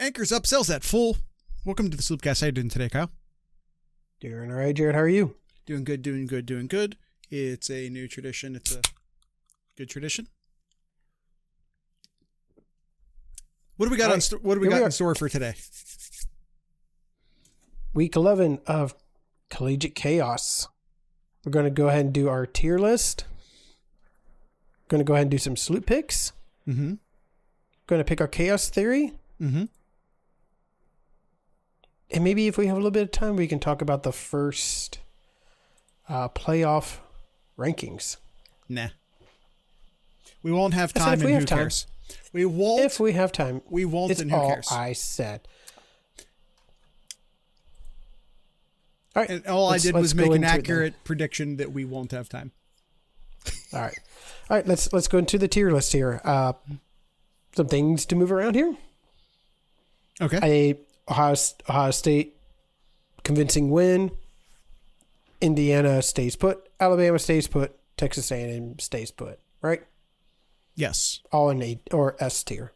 Anchor's up, sales at full. Welcome to the SlooPicks. How you doing today, Kyle? Doing all right, Jared. How are you? Doing good, doing good, doing good. It's a new tradition. It's a good tradition. What do we got in store for today? Week 11 of Collegiate Chaos. We're going to go ahead and do our tier list. Going to go ahead and do some SlooPicks. Mm-hmm. Going to pick our chaos theory. Mm-hmm. And maybe if we have a little bit of time, we can talk about the first playoff rankings. Nah. We won't have time, and who cares? We won't. If we have time. We won't, it's and who cares? all I said. All right. And all I did was make an accurate prediction that we won't have time. All right. All right, let's go into the tier list here. Some things to move around here. Okay. Ohio State, convincing win. Indiana stays put. Alabama stays put. Texas A&M stays put. Right? Yes. All in A or S tier.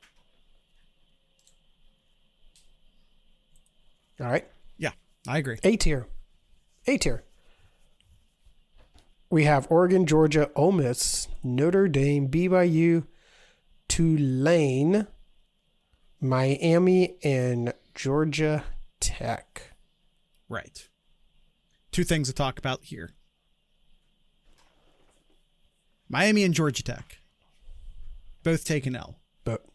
All right. Yeah, I agree. A tier. We have Oregon, Georgia, Ole Miss, Notre Dame, BYU, Tulane, Miami, and Georgia Tech. Right. Two things to talk about here. Miami and Georgia Tech. Both take an L. But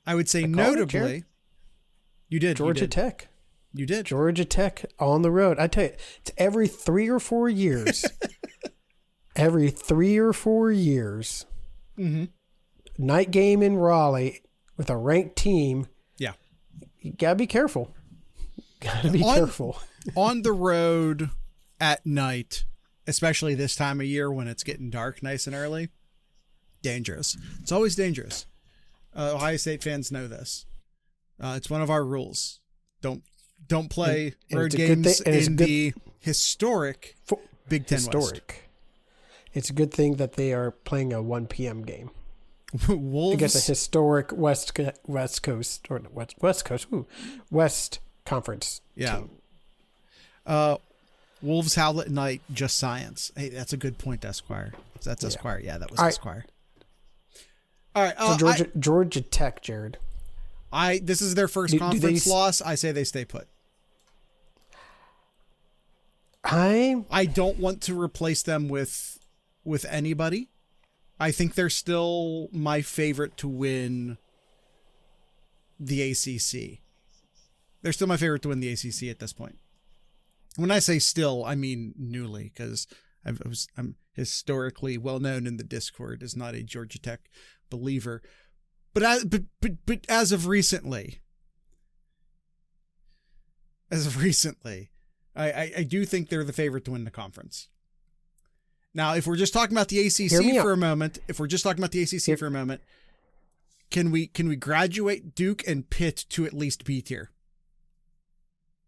I would say notably, you did. Georgia Tech. You did. Georgia Tech on the road. I tell you, it's every 3 or 4 years. Every 3 or 4 years. Mm-hmm. Night game in Raleigh with a ranked team. Yeah. You got to be careful. Careful. On the road at night, especially this time of year when it's getting dark nice and early, dangerous. It's always dangerous. Ohio State fans know this. It's one of our rules. Don't play road games in the historic Big Ten West. It's a good thing that they are playing a 1 p.m. game. Wolves against a historic West Coast or West Conference. Yeah. Team. Wolves howl at night. Just science. Hey, that's a good point, Esquire. That's Esquire. Yeah, that was Esquire. All right. So Georgia Tech, Jared. This is their first conference loss. I say they stay put. I don't want to replace them with anybody. I think they're still my favorite to win the ACC. They're still my favorite to win the ACC at this point. When I say still, I mean newly, because I'm historically well known in the Discord as not a Georgia Tech believer. But as of recently, I do think they're the favorite to win the conference. Now, if we're just talking about the ACC for a moment, can we graduate Duke and Pitt to at least B tier?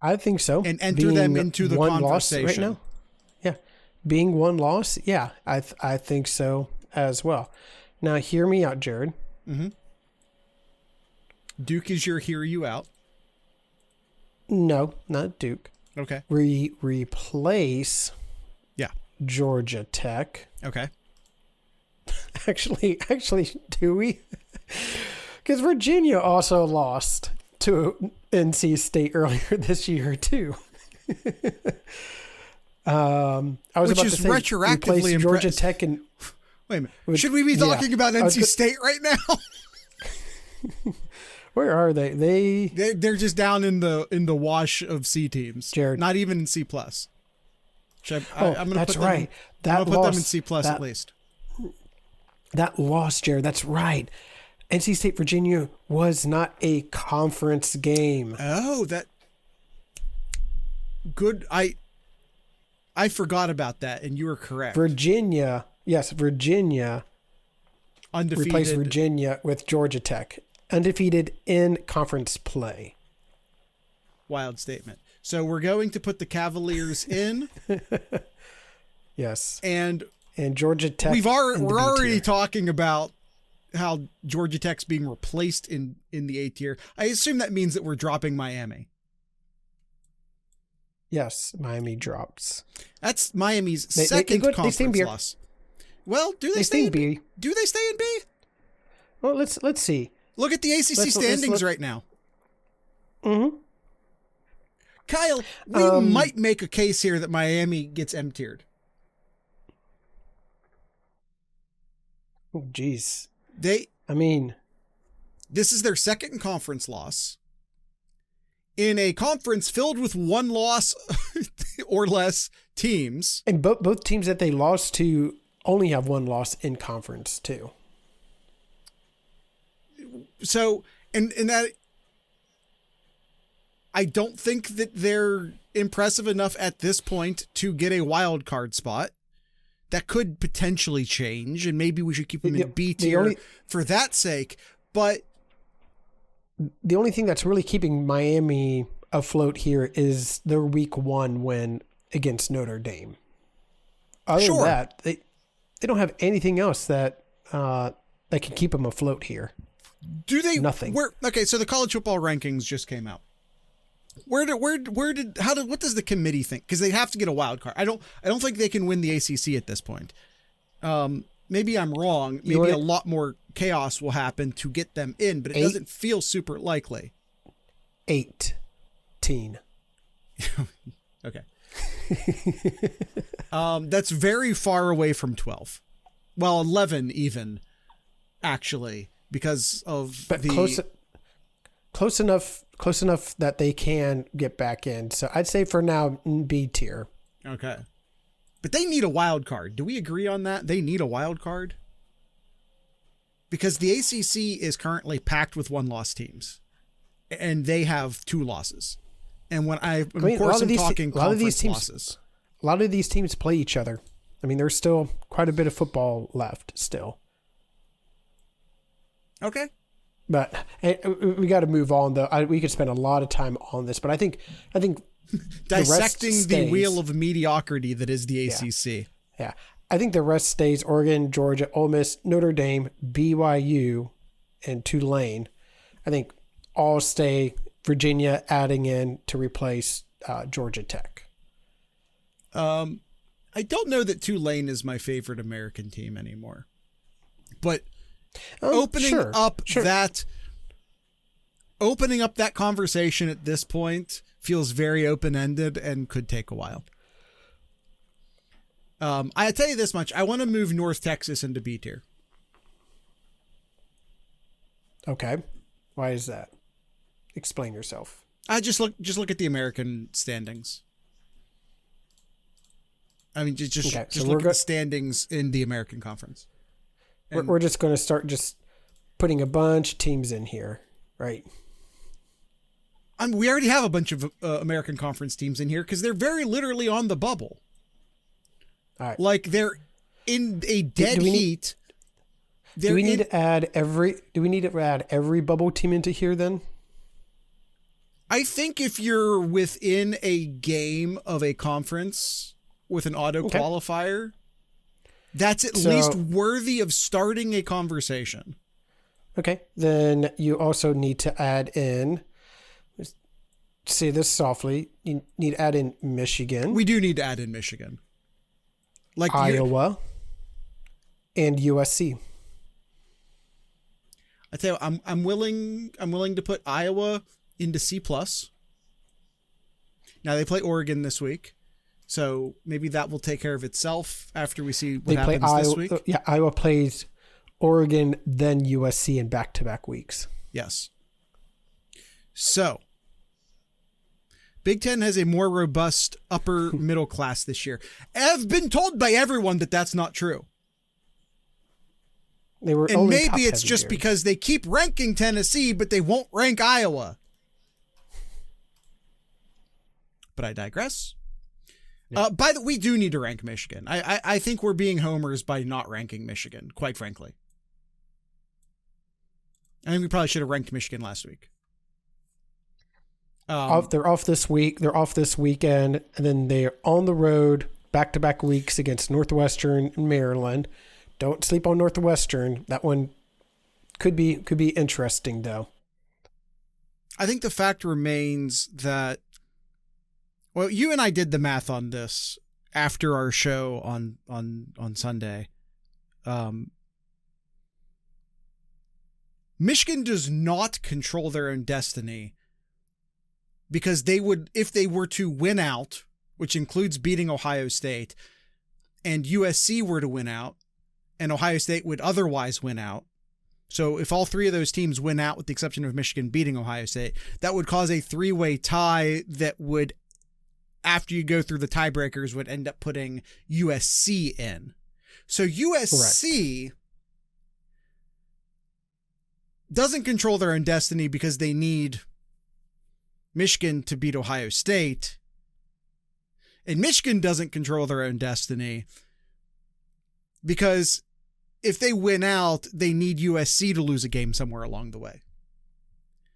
I think so. And enter them into the conversation right now. Yeah, being one loss. Yeah, I think so as well. Now, hear me out, Jared. Mm-hmm. Duke is your hear you out. No, not Duke. Okay. Replace. Yeah. Georgia Tech. Okay. Actually, do we? Because Virginia also lost to NC State earlier this year too. I was Which about is to say, retroactively Georgia Tech and wait a minute. Should we be talking about NC State right now? Where are they? They're just down in the wash of C teams. Jared, not even in C plus. I'm gonna that's put right. I'm gonna put them in C plus at least. That loss, Jared. That's right. NC State Virginia was not a conference game. Oh, that good. I forgot about that, and you were correct. Virginia undefeated. Replaced Virginia with Georgia Tech. Undefeated in conference play. Wild statement. So we're going to put the Cavaliers in. Yes. And Georgia Tech. We're already talking about how Georgia Tech's being replaced in the A tier, I assume that means that we're dropping Miami. Yes, Miami drops. That's Miami's second conference loss. Well, do they stay in B? Do they stay in B? Well, let's see. Look at the ACC standings right now. Mm-hmm. Kyle, we might make a case here that Miami gets M-tiered. Oh, geez. This is their second conference loss in a conference filled with one loss or less teams. And both teams that they lost to only have one loss in conference too. So, and that, I don't think that they're impressive enough at this point to get a wild card spot. That could potentially change, and maybe we should keep them in B tier for that sake. But the only thing that's really keeping Miami afloat here is their week 1 win against Notre Dame. Other than that, they don't have anything else that can keep them afloat here. Do they? Nothing. Okay, so the college football rankings just came out. What does the committee think? Because they have to get a wild card. I don't think they can win the ACC at this point. Maybe I'm wrong. Maybe a lot more chaos will happen to get them in, but it doesn't feel super likely. 18. Okay. That's very far away from 12. Well, 11 even, actually, because of close enough that they can get back in. So I'd say for now, B tier. Okay. But they need a wild card. Do we agree on that? They need a wild card? Because the ACC is currently packed with one-loss teams. And they have 2 losses. And when I'm talking conference losses. A lot of these teams play each other. I mean, there's still quite a bit of football left still. Okay. But we got to move on, though. We could spend a lot of time on this, but I think dissecting the wheel of mediocrity that is the ACC. Yeah. I think the rest stays: Oregon, Georgia, Ole Miss, Notre Dame, BYU, and Tulane. I think all stay. Virginia adding in to replace Georgia Tech. I don't know that Tulane is my favorite American team anymore, but opening up that conversation at this point feels very open-ended and could take a while. I tell you this much: I want to move North Texas into B tier. Okay, why is that? Explain yourself. I just look at the American standings. I mean, just look at the standings in the American Conference. We're just going to start just putting a bunch of teams in here, right? We already have a bunch of American Conference teams in here because they're very literally on the bubble. All right. Like they're in a dead heat. Do we need to add every bubble team into here then? I think if you're within a game of a conference with an auto qualifier, that's at least worthy of starting a conversation. Okay. Then you also need to add in, say this softly, you need to add in Michigan. We do need to add in Michigan. Like Iowa and USC. I tell you, I'm willing to put Iowa into C+. Now they play Oregon this week, so maybe that will take care of itself after we see what happens this week. Yeah, Iowa plays Oregon, then USC in back-to-back weeks. Yes. So, Big Ten has a more robust upper middle class this year. I've been told by everyone that that's not true. And maybe it's just because they keep ranking Tennessee, but they won't rank Iowa. But I digress. Yeah. By the way, we do need to rank Michigan. I think we're being homers by not ranking Michigan, quite frankly. I think we probably should have ranked Michigan last week. They're off this week. They're off this weekend, and then they're on the road back-to-back weeks against Northwestern and Maryland. Don't sleep on Northwestern. That one Could be interesting though. I think the fact remains that, well, you and I did the math on this after our show on Sunday. Michigan does not control their own destiny because they would, if they were to win out, which includes beating Ohio State, and USC were to win out, and Ohio State would otherwise win out. So if all three of those teams win out, with the exception of Michigan beating Ohio State, that would cause a 3-way tie that would, after you go through the tiebreakers, would end up putting USC in. So USC Correct. Doesn't control their own destiny because they need Michigan to beat Ohio State. And Michigan doesn't control their own destiny because if they win out, they need USC to lose a game somewhere along the way.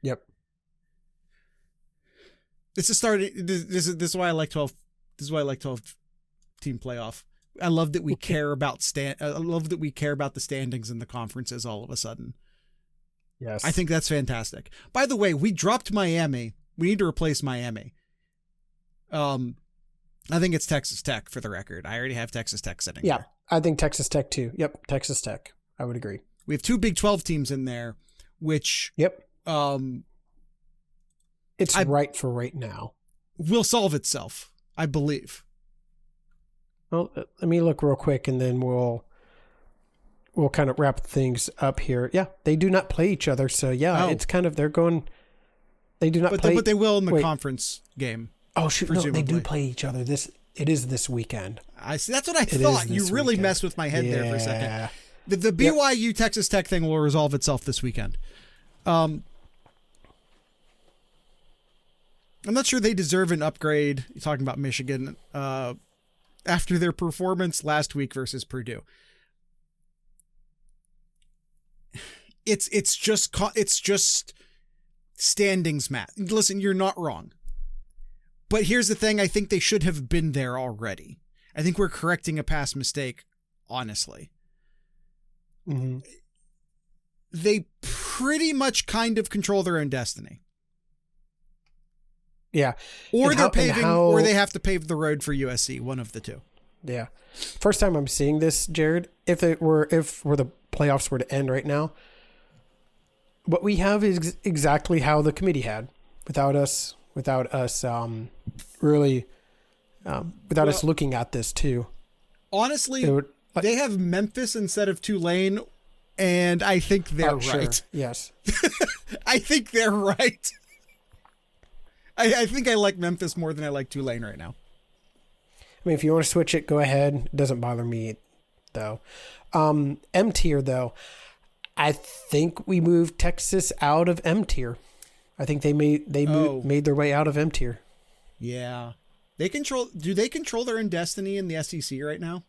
Yep. This is why I like 12. This is why I like 12 team playoff. I love that we care about I love that we care about the standings in the conferences all of a sudden. Yes. I think that's fantastic. By the way, we dropped Miami. We need to replace Miami. I think it's Texas Tech for the record. I already have Texas Tech sitting there. Yeah, I think Texas Tech too. Yep, Texas Tech. I would agree. We have 2 Big 12 teams in there, which it's right for right now. Will solve itself, I believe. Well, let me look real quick, and then we'll kind of wrap things up here. Yeah, they do not play each other, so it's kind of they're going. They do not play, but they will in the conference game. Oh shoot! Presumably. No, they do play each other. It is this weekend. I see. That's what I thought. You really weekend. Messed with my head there for a second. The BYU Texas Tech thing will resolve itself this weekend. I'm not sure they deserve an upgrade. You're talking about Michigan after their performance last week versus Purdue. It's just standings math. Listen, you're not wrong. But here's the thing. I think they should have been there already. I think we're correcting a past mistake, honestly. Mm-hmm. They pretty much kind of control their own destiny. Yeah. Or or they have to pave the road for USC, one of the two. Yeah. First time I'm seeing this, Jared, if the playoffs were to end right now, what we have is exactly how the committee had without us looking at this too. Honestly, they have Memphis instead of Tulane, and I think they're right. Sure. Yes. I think they're right. I think I like Memphis more than I like Tulane right now. I mean, if you want to switch it, go ahead. It doesn't bother me, though. M tier, though. I think we moved Texas out of M tier. I think they made their way out of M tier. Yeah. Do they control their own destiny in the SEC right now?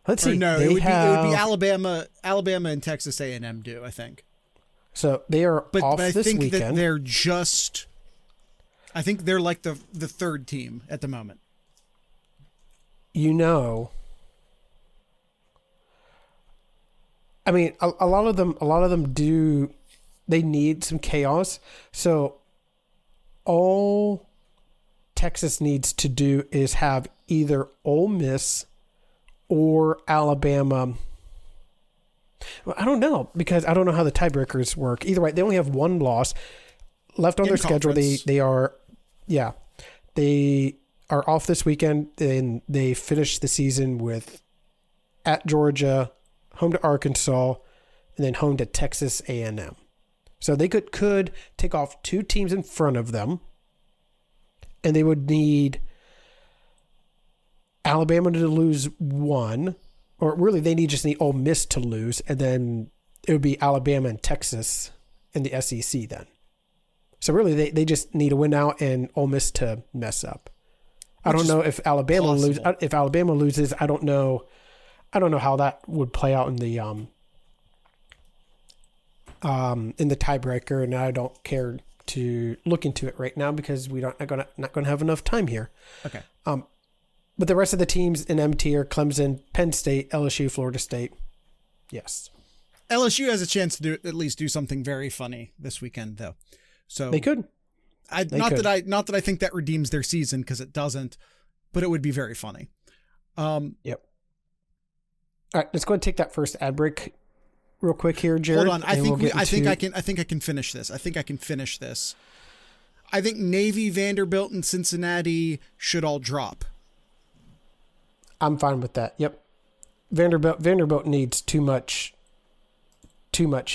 Let's see. No, it would be Alabama and Texas A&M do, I think. So they are off this weekend. But I think that they're I think they're like the third team at the moment. I mean, a lot of them do. They need some chaos. So all Texas needs to do is have either Ole Miss or Alabama. Well, I don't know, because I don't know how the tiebreakers work. Either way, they only have one loss left on their schedule. They are off this weekend, and they finish the season with at Georgia, home to Arkansas, and then home to Texas A&M. So they could take off 2 teams in front of them, and they would need Alabama to lose 1, or really they just need Ole Miss to lose, and then it would be Alabama and Texas in the SEC then. So really they just need to win out and Ole Miss to mess up. I don't know if Alabama loses. If Alabama loses, I don't know how that would play out in the tiebreaker, and I don't care to look into it right now because we not going to have enough time here. Okay. But the rest of the teams in M tier: Clemson, Penn State, LSU, Florida State. Yes. LSU has a chance to at least do something very funny this weekend, though. So they could. Not that I think that redeems their season, because it doesn't, but it would be very funny. Yep. All right, let's go ahead and take that first ad break real quick here, Jared. Hold on. I think I can finish this. I think Navy, Vanderbilt, and Cincinnati should all drop. I'm fine with that. Yep. Vanderbilt needs too much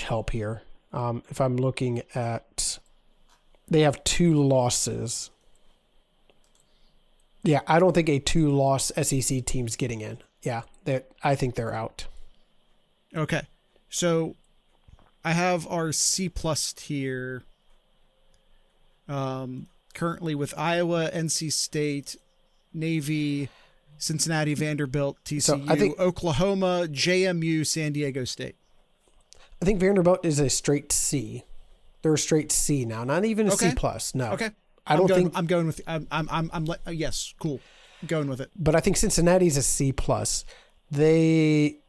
help here. If I'm looking at, they have 2 losses. Yeah, I don't think a 2-loss SEC team's getting in. Yeah, I think they're out. Okay. So I have our C+ tier currently with Iowa, NC State, Navy, Cincinnati, Vanderbilt, TCU, So I think, Oklahoma, JMU, San Diego State. I think Vanderbilt is a straight C. They're a straight C now, not even a C+. No. Okay. I'm going with yes, cool. I'm going with it. But I think Cincinnati's a C+. They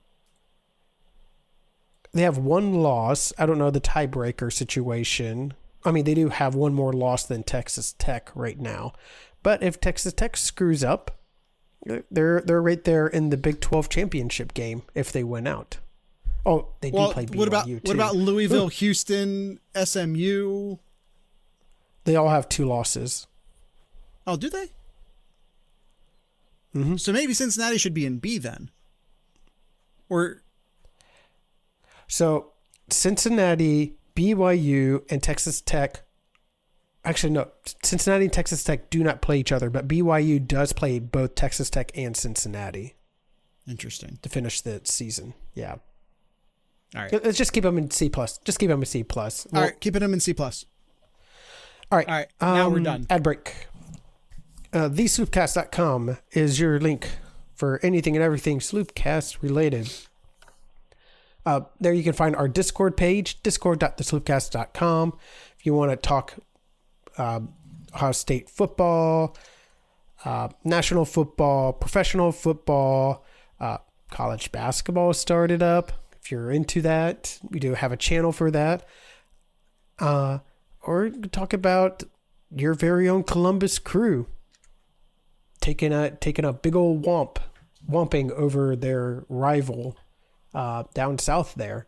have 1 loss. I don't know the tiebreaker situation. I mean, they do have 1 more loss than Texas Tech right now. But if Texas Tech screws up, they're right there in the Big 12 championship game if they win out. Oh, they do play BYU too. What about Louisville, Houston, SMU? They all have 2 losses. Oh, do they? Mm-hmm. So maybe Cincinnati should be in B then. So Cincinnati, BYU, and Texas Tech. Actually, no. Cincinnati and Texas Tech do not play each other, but BYU does play both Texas Tech and Cincinnati. Interesting. To finish the season. Yeah. All right. Let's just keep them in C+. Just keep them in C+. All right. Keeping them in C+. All right. Now we're done. Ad break. TheSloopcast.com is your link for anything and everything Sloopcast related. There you can find our Discord page, discord.thesloopcast.com. If you want to talk Ohio State football, national football, professional football, college basketball started up. If you're into that, we do have a channel for that. Or talk about your very own Columbus Crew taking a big old whomping over their rival down south there.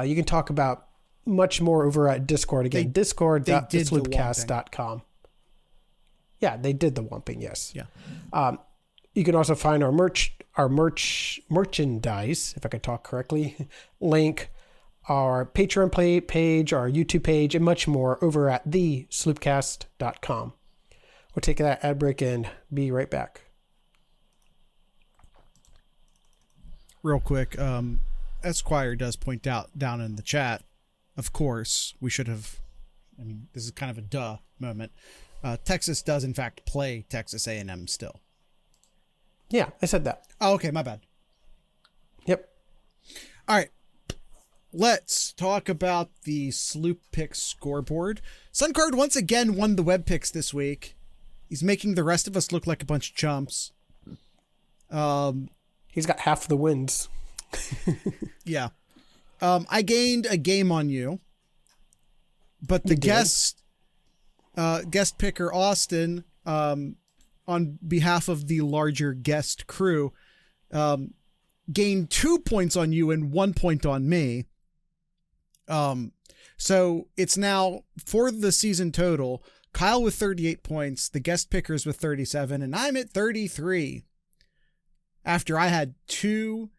You can talk about much more over at Discord again. Discord.thesloopcast.com. Yeah, they did the whomping, yes. Yeah. You can also find our merchandise, if I could talk correctly, link, our Patreon page, our YouTube page, and much more over at thesloopcast.com. We'll take that ad break and be right back. Real quick, Esquire does point out down in the chat, of course, we should have, this is kind of a duh moment. Texas does, in fact, play Texas A&M still. Yeah, I said that. Oh, okay, my bad. Yep. All right. Let's talk about the SlooPicks scoreboard. Suncard once again won the web picks this week. He's making the rest of us look like a bunch of chumps. He's got half the wins. Yeah. I gained a game on you, but the guest picker, Austin, on behalf of the larger guest crew, gained 2 points on you and 1 point on me. So it's now, for the season total, Kyle with 38 points, the guest pickers with 37, and I'm at 33 after I had 2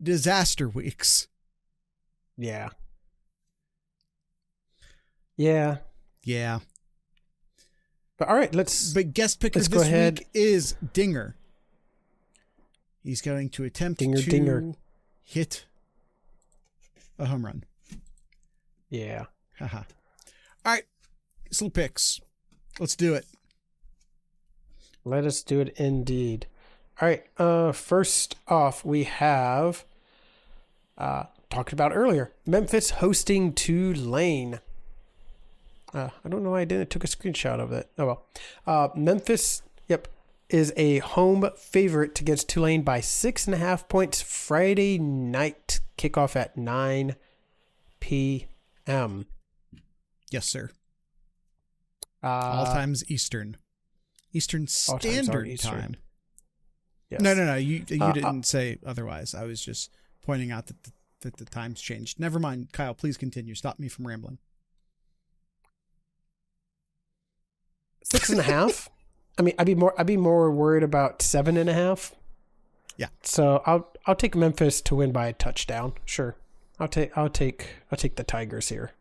disaster weeks. Yeah. But all right, But guest picker this week is Dinger. He's going to attempt to hit a home run. Yeah. Haha. All right, SlooPicks. Let's do it. Let us do it indeed. All right. First off, we have talked about earlier, Memphis hosting Tulane. I don't know why I didn't took a screenshot of it. Oh well. Memphis, is a home favorite against Tulane by 6.5 points Friday night Kickoff at 9 p.m. Yes, sir. All times Eastern Standard Time. Yes. No. You didn't say otherwise. I was just pointing out that the times changed. Never mind, Kyle. Please continue. Stop me from rambling. 6.5. I mean, I'd be more worried about 7.5. Yeah. So I'll take Memphis to win by a touchdown. Sure. I'll take the Tigers here.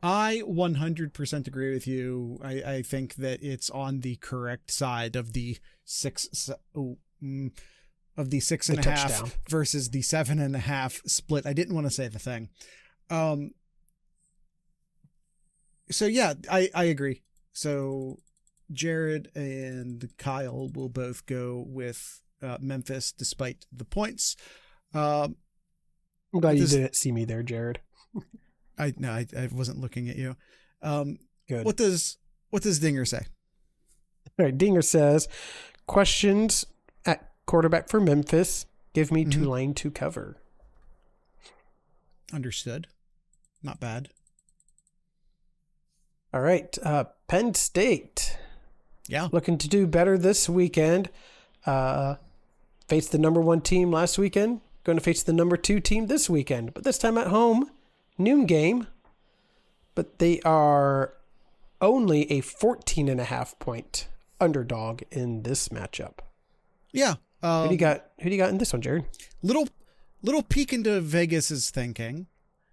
I 100% agree with you. I think that it's on the correct side of the 6.5 versus the 7.5 split. I didn't want to say the thing. So yeah, I agree. So Jared and Kyle will both go with Memphis despite the points. I'm glad you didn't see me there, Jared. I wasn't looking at you. Good. What does Dinger say? All right, Dinger says, questions at quarterback for Memphis. Give me Tulane to cover. Understood. Not bad. All right, Penn State. Yeah. Looking to do better this weekend. Faced the number 1 team last weekend. Going to face the number 2 team this weekend. But this time at home. Noon game. But they are only a 14.5 point underdog in this matchup. Yeah. Who do you got in this one, Jared? Little peek into Vegas's thinking.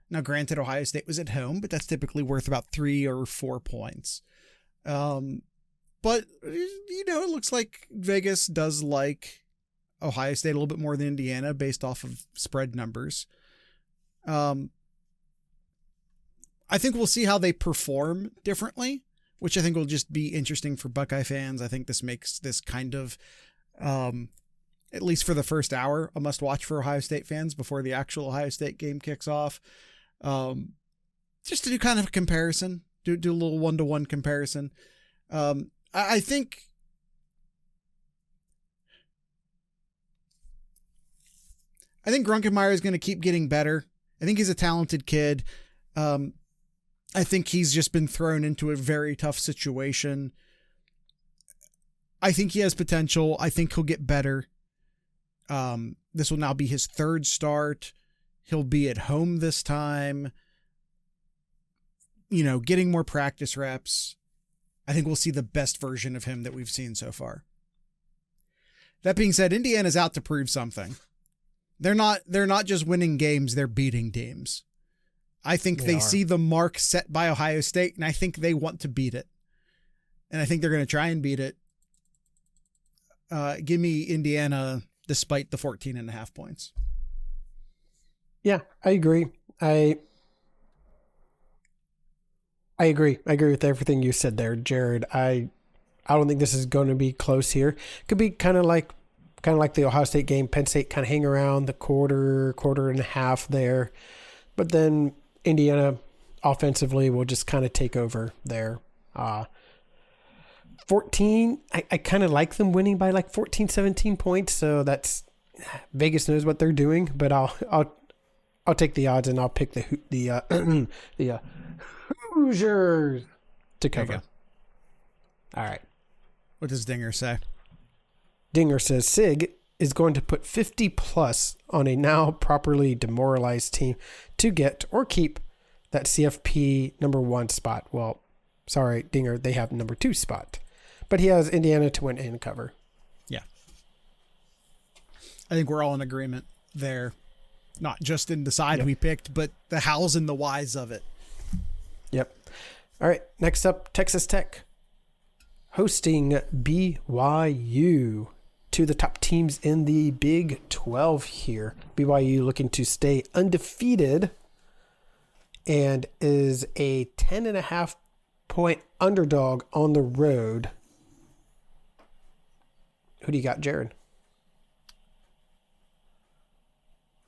Now, granted, Ohio State was at home, but that's typically worth about 3 or 4 points. But, it looks like Vegas does like Ohio State a little bit more than Indiana based off of spread numbers. I think we'll see how they perform differently, which I think will just be interesting for Buckeye fans. I think this makes this kind of, at least for the first hour, a must watch for Ohio State fans before the actual Ohio State game kicks off. Just to do kind of a comparison, do a little 1-to-1 comparison. I think Grunkenmeyer is going to keep getting better. I think he's a talented kid. I think he's just been thrown into a very tough situation. I think he has potential. I think he'll get better. This will now be his 3rd start. He'll be at home this time. Getting more practice reps. I think we'll see the best version of him that we've seen so far. That being said, Indiana's out to prove something. They're not just winning games, they're beating teams. I think they see the mark set by Ohio State, and I think they want to beat it. And I think they're going to try and beat it. Give me Indiana despite the 14.5 points. Yeah, I agree. I agree. I agree with everything you said there, Jared. I don't think this is going to be close here. Could be kind of like the Ohio State game. Penn State kind of hang around the quarter and a half there. But then Indiana offensively will just kind of take over there. 14, I kind of like them winning by like 14, 17 points. So that's Vegas knows what they're doing, but I'll take the odds and I'll pick the Hoosiers to cover. All right. What does Dinger say? Dinger says Sig is going to put 50 plus on a now properly demoralized team to get or keep that CFP number 1 spot. Well, sorry, Dinger, they have number 2 spot. But he has Indiana to win and cover. Yeah. I think we're all in agreement there. Not just in the side we picked, but the hows and the whys of it. Yep. All right, next up, Texas Tech hosting BYU. 2 of the top teams in the Big 12 here. BYU looking to stay undefeated and is a 10.5 point underdog on the road. Who do you got, Jared?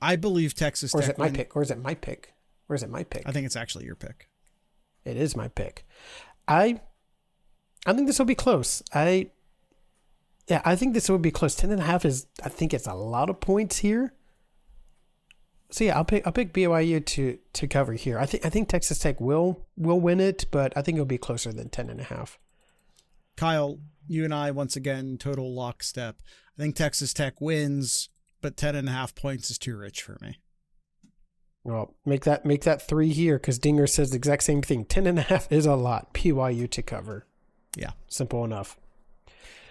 I believe Texas Tech. Or is it my pick? Or is it my pick? I think it's actually your pick. It is my pick. I think this will be close. I think this will be close. 10.5 is, I think it's a lot of points here. yeah, I'll pick BYU to cover here. I think Texas Tech will win it, but I think it'll be closer than 10.5. Kyle, you and I once again total lockstep. I think Texas Tech wins, but 10.5 points is too rich for me. Well, make that 3 here, because Dinger says the exact same thing. 10.5 is a lot. BYU to cover. Yeah, simple enough.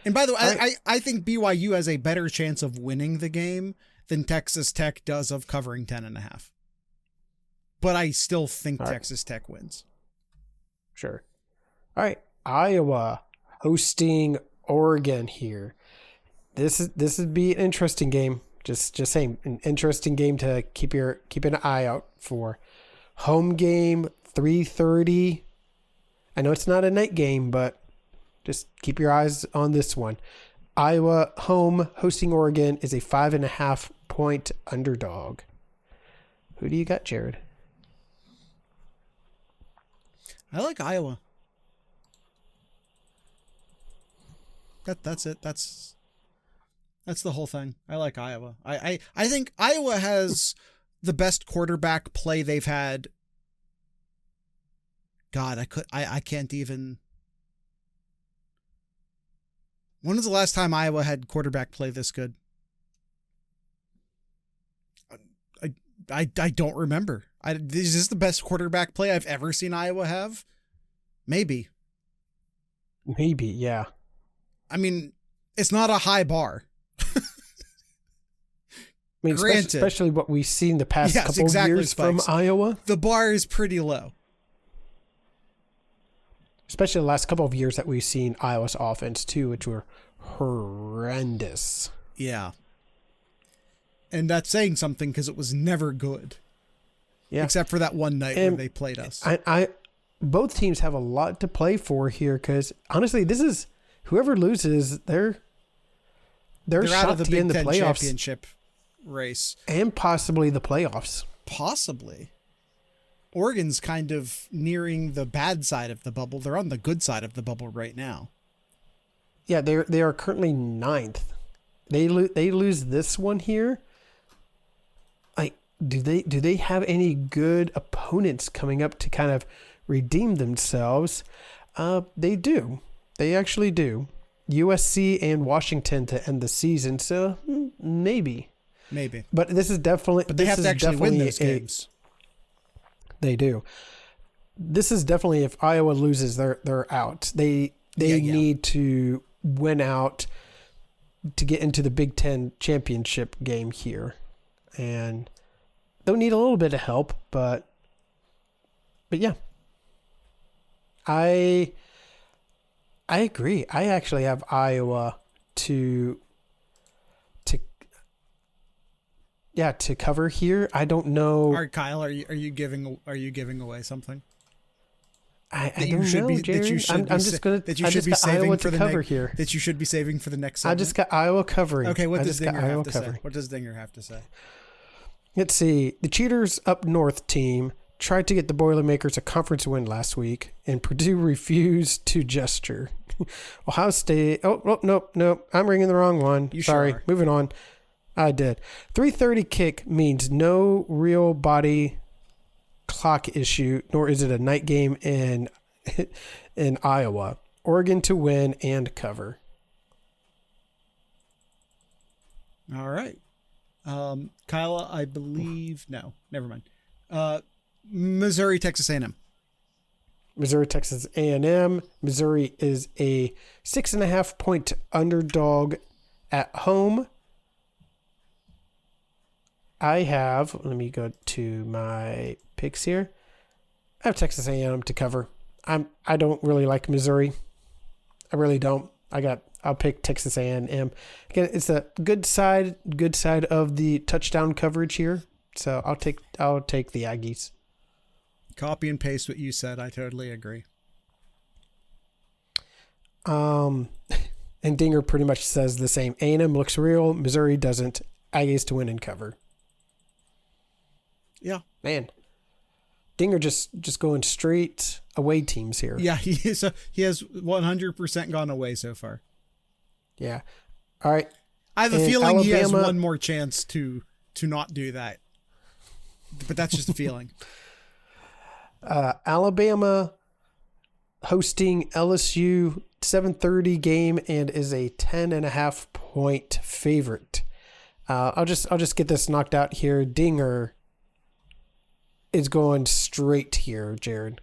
And by the way, I think BYU has a better chance of winning the game than Texas Tech does of covering 10.5. But I still think Texas Tech wins. Sure. All right, Iowa hosting Oregon here. This would be an interesting game. Just saying, an interesting game to keep an eye out for. Home game, 3:30. I know it's not a night game, but just keep your eyes on this one. Iowa home hosting Oregon is a 5.5 point underdog. Who do you got, Jared? I like Iowa. That's it. That's the whole thing. I like Iowa. I think Iowa has the best quarterback play they've had. God, I can't even. When was the last time Iowa had quarterback play this good? I don't remember. Is this the best quarterback play I've ever seen Iowa have? Maybe, yeah. I mean, it's not a high bar. I mean, especially what we've seen the past couple of years Spikes. from Iowa. The bar is pretty low. Especially the last couple of years that we've seen Iowa's offense too, which were horrendous. Yeah. And that's saying something because it was never good. Yeah. Except for that one night when they played us. Both teams have a lot to play for here because honestly, this is whoever loses, they're out of the Big Ten playoffs championship race and possibly the playoffs. Possibly. Oregon's kind of nearing the bad side of the bubble. They're on the good side of the bubble right now. Yeah, they are currently 9th. They lose this one here. Like, do they have any good opponents coming up to kind of redeem themselves? They do. They actually do. USC and Washington to end the season. So maybe. But this is definitely. But they have to actually win those games. They do. This is definitely, if Iowa loses, they're out. They need to win out to get into the Big Ten championship game here, and they'll need a little bit of help. But yeah, I agree. I actually have Iowa to cover here. I don't know. All right, Kyle, are you giving away something? I don't know, Jerry. I'm just going to. I just got Iowa to cover here. That you should be saving for the next segment. I just got Iowa covering. Okay, what does Dinger have to say? What does Dinger have to say? Let's see. The Cheaters Up North team tried to get the Boilermakers a conference win last week, and Purdue refused to gesture. Ohio State. Oh, nope. I'm ringing the wrong one. Sorry. Sure. Moving on. I did. 3:30 kick means no real body clock issue, nor is it a night game in Iowa. Oregon to win and cover. All right. Kyle, I believe... No, never mind. Missouri, Texas A&M. Missouri, Texas A&M. Missouri is a 6.5 point underdog at home. Let me go to my picks here. I have Texas A&M to cover. I don't really like Missouri. I really don't. I'll pick Texas A&M. Again, it's a good side of the touchdown coverage here. So I'll take the Aggies. Copy and paste what you said. I totally agree. And Dinger pretty much says the same. A&M looks real. Missouri doesn't. Aggies to win and cover. Yeah. Man. Dinger just going straight away teams here. Yeah, he has 100% gone away so far. Yeah. All right. I have a feeling Alabama, he has one more chance to not do that. but that's just a feeling. Alabama hosting LSU 7:30 game and is a 10.5 point favorite. I'll just get this knocked out here. Dinger is going straight here, Jared.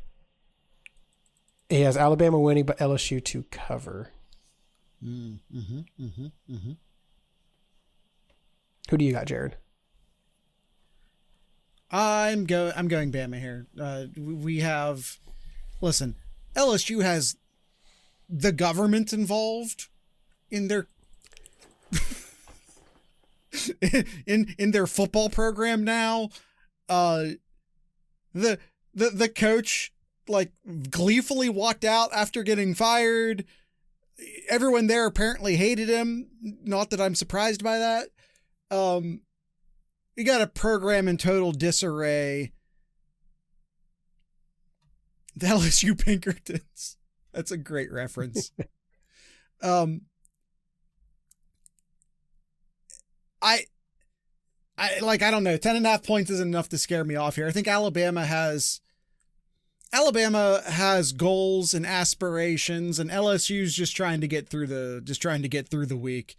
He has Alabama winning, but LSU to cover. Who do you got, Jared? I'm going Bama here. Listen, LSU has the government involved in their in their football program now. The coach like gleefully walked out after getting fired. Everyone there apparently hated him. Not that I'm surprised by that. You got a program in total disarray. The LSU Pinkertons. That's a great reference. I don't know. 10.5 points isn't enough to scare me off here. I think Alabama has goals and aspirations, and LSU's just trying to get through the week.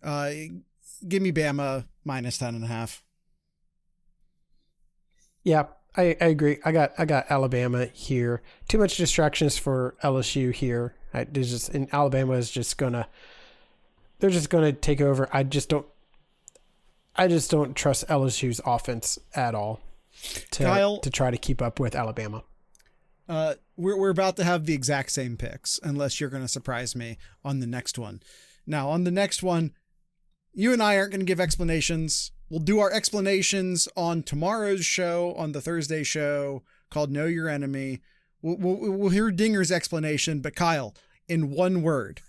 Give me Bama minus 10.5. Yeah, I agree. I got Alabama here. Too much distractions for LSU here. Alabama is just gonna take over. I just don't trust LSU's offense at all to try to keep up with Alabama. We're about to have the exact same picks, unless you're going to surprise me on the next one. Now, on the next one, you and I aren't going to give explanations. We'll do our explanations on tomorrow's show, on the Thursday show called Know Your Enemy. We'll hear Dinger's explanation, but Kyle, in one word,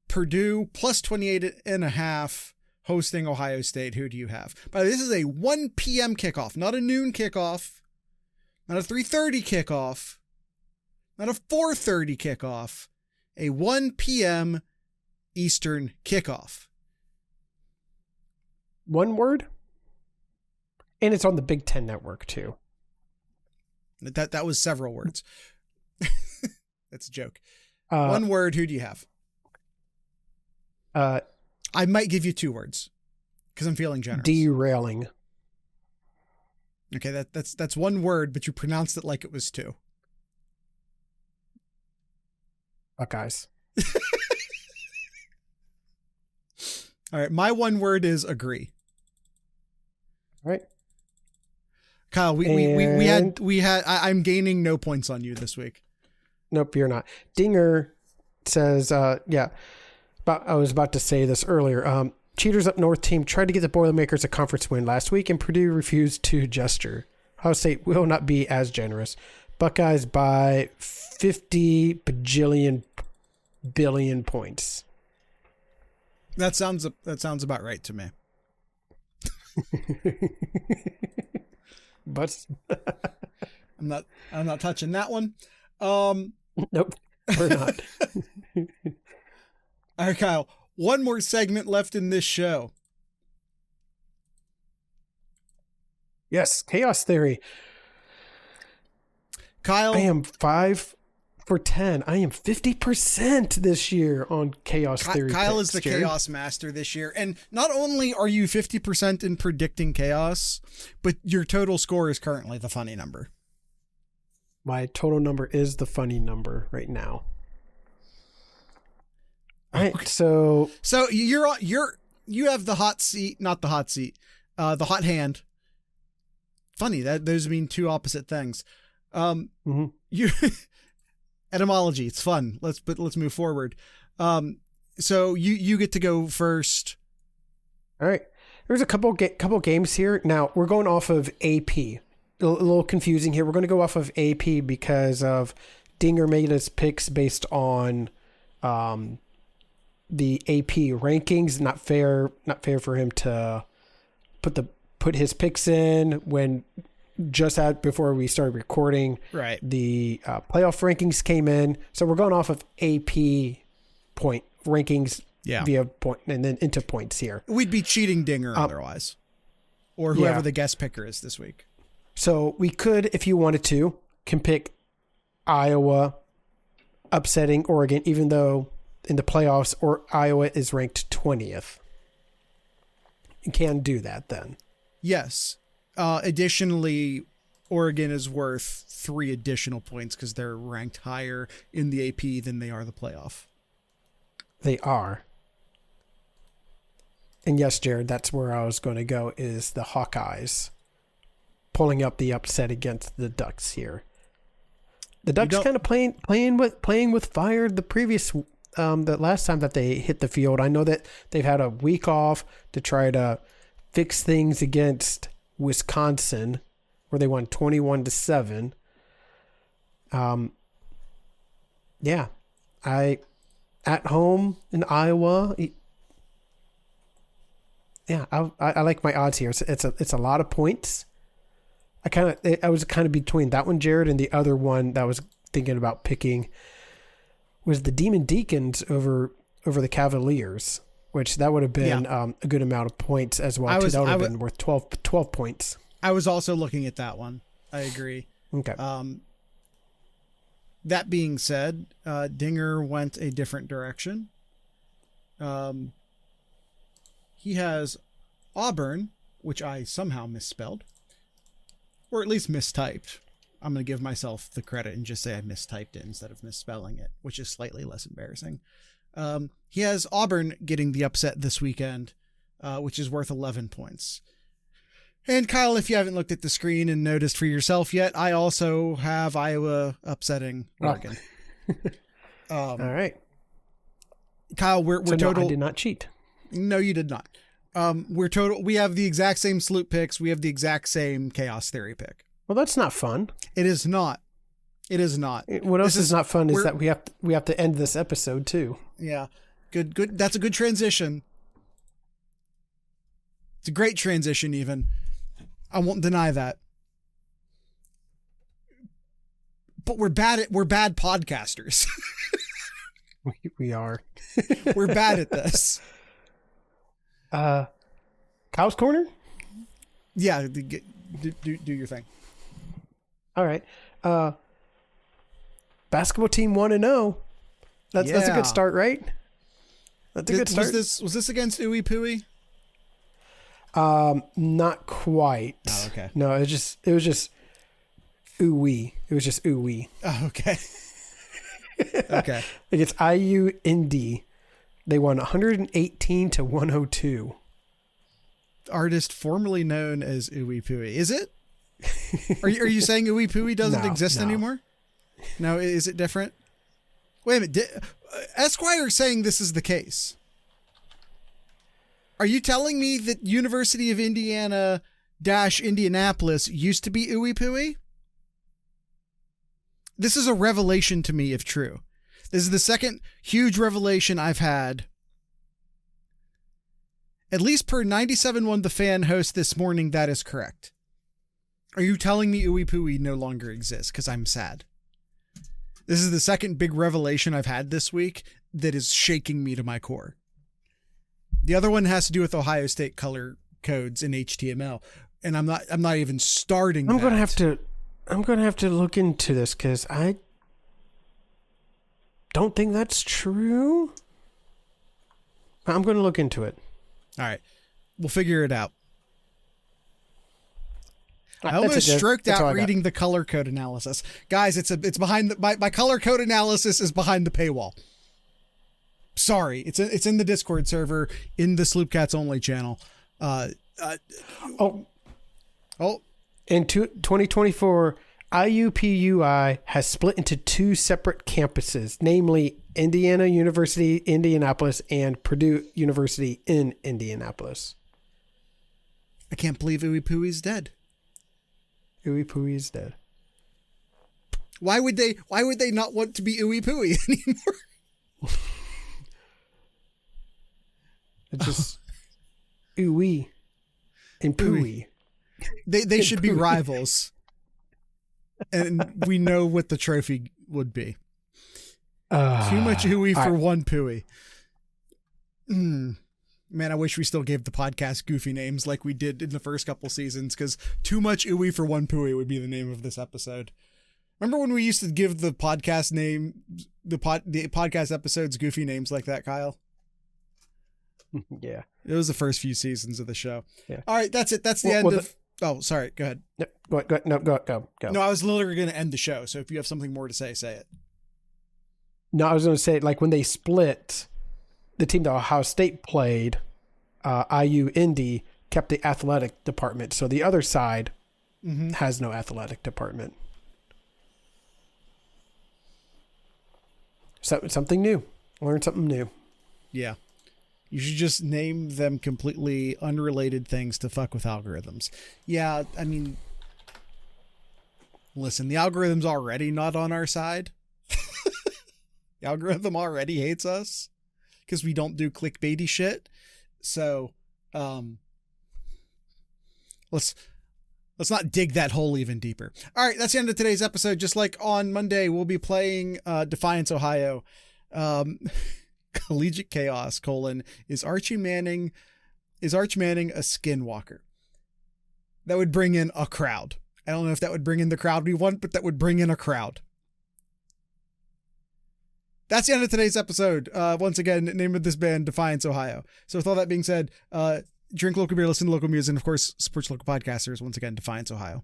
Purdue plus 28.5 hosting Ohio State. Who do you have? By the way, this is a 1 p.m. kickoff, not a noon kickoff, not a 3:30 kickoff, not a 4:30 kickoff, a 1 p.m. Eastern kickoff. One word? And it's on the Big Ten Network, too. That was several words. That's a joke. One word, who do you have? I might give you 2 words because I'm feeling generous. Derailing. Okay, that's 1 word, but you pronounced it like it was 2. Buckeyes. All right, my 1 word is agree. All right. Kyle, I'm gaining no points on you this week. Nope, you're not. Dinger says, I was about to say this earlier. Cheaters Up North team tried to get the Boilermakers a conference win last week, and Purdue refused to gesture. Ohio State will not be as generous. Buckeyes by 50 billion points. That sounds about right to me. But I'm not touching that one. Nope, we're not. All right, Kyle. 1 more segment left in this show. Yes, Chaos Theory. Kyle, I am 5 for 10. I am 50% this year on Chaos Theory. Kyle picks, is the Jared. Chaos Master this year. And not only are you 50% in predicting chaos, but your total score is currently the funny number. My total number is the funny number right now. All right, so you have the hot seat, not the hot seat, the hot hand. Funny that those mean 2 opposite things. You etymology, it's fun. Let's move forward. So you get to go first. All right. There's a couple games here. Now we're going off of AP. A little confusing here. We're going to go off of AP because of Dinger made his picks based on the AP rankings. Not fair for him to put his picks in when before we started recording. Right. The playoff rankings came in. So we're going off of AP point rankings via point and then into points here. We'd be cheating Dinger otherwise. or whoever the guest picker is this week. So we could, if you wanted to, can pick Iowa upsetting Oregon, even though in the playoffs or Iowa is ranked 20th. You can do that then. Yes. Additionally, Oregon is worth 3 additional points because they're ranked higher in the AP than they are the playoff. They are. And yes, Jared, that's where I was going to go, is the Hawkeyes pulling up the upset against the Ducks here. The Ducks kind of playing with fire the previous the last time that they hit the field. I know that they've had a week off to try to fix things against Wisconsin, where they won 21-7. Yeah, at home in Iowa. Yeah, I like my odds here. It's a lot of points. I was kind of between that one, Jared, and the other one that I was thinking about picking was the Demon Deacons over the Cavaliers, which that would have been a good amount of points as well. That would have been worth 12 points. I was also looking at that one. I agree. Okay. That being said, Dinger went a different direction. He has Auburn, which I somehow misspelled, or at least mistyped. I'm going to give myself the credit and just say I mistyped it instead of misspelling it, which is slightly less embarrassing. He has Auburn getting the upset this weekend, which is worth 11 points. And Kyle, if you haven't looked at the screen and noticed for yourself yet, I also have Iowa upsetting Oregon. All right. Kyle, we're so total. No, I did not cheat. No, you did not. We're total. We have the exact same Sloop picks. We have the exact same Chaos Theory pick. Well, that's not fun. It is not. It is not. What else is not fun is that we have to end this episode too. Yeah. Good. That's a good transition. It's a great transition even. I won't deny that. But we're bad podcasters. We are. We're bad at this. Kyle's Corner? Yeah, do your thing. All right. Basketball team 1-0. That's a good start, right? That's a good start. Was this against Ooey Pooey? Not quite. Oh, okay. No, it was just ooey. It was just ooey. Oh, okay. Okay. It's IU Indy. They won 118-102. Artist formerly known as Ooey Pooey. Is it? Are you saying Ooey Pooey doesn't exist anymore? No, is it different? Wait a minute. Esquire is saying this is the case. Are you telling me that University of Indiana - Indianapolis used to be Ooey Pooey? This is a revelation to me, if true. This is the second huge revelation I've had. At least per 97.1 The Fan host this morning, that is correct. Are you telling me Ooey Pooey no longer exists? Because I'm sad. This is the second big revelation I've had this week that is shaking me to my core. The other one has to do with Ohio State color codes in HTML, and I'm not even starting. I'm gonna have to look into this because I don't think that's true. I'm going to look into it. All right, we'll figure it out. I almost stroked out reading the color code analysis, guys. It's behind my color code analysis is behind the paywall. Sorry, it's in the Discord server in the Sloopcats only channel. In 2024, IUPUI has split into 2 separate campuses, namely Indiana University, Indianapolis, and Purdue University in Indianapolis. I can't believe Ooey Pooey's dead. Ooey Pooey is dead. Why would they not want to be Ooey Pooey anymore? It's just ooey and pooey. They should be rivals. And we know what the trophy would be. Too much ooey for one pooey. Man, I wish we still gave the podcast goofy names like we did in the first couple seasons, because Too Much Ooey for One Pooey would be the name of this episode. Remember when we used to give the podcast name, the podcast episodes goofy names like that, Kyle? Yeah. It was the first few seasons of the show. Yeah. All right, that's it. That's the end of... Oh, sorry. Go ahead. Go. No, I was literally going to end the show, so if you have something more to say, say it. No, I was going to say, like, when they split, the team that Ohio State played, IU Indy, kept the athletic department. So the other side has no athletic department. So something new. Learn something new. Yeah. You should just name them completely unrelated things to fuck with algorithms. Yeah, I mean, listen, the algorithm's already not on our side. The algorithm already hates us because we don't do clickbaity shit. So, let's not dig that hole even deeper. All right, that's the end of today's episode. Just like on Monday, we'll be playing Defiance, Ohio. Collegiate Chaos, is Arch Manning a skinwalker? That would bring in a crowd. I don't know if that would bring in the crowd we want, but that would bring in a crowd. That's the end of today's episode. Once again, name of this band, Defiance, Ohio. So with all that being said, drink local beer, listen to local music, and of course, support your local podcasters. Once again, Defiance, Ohio.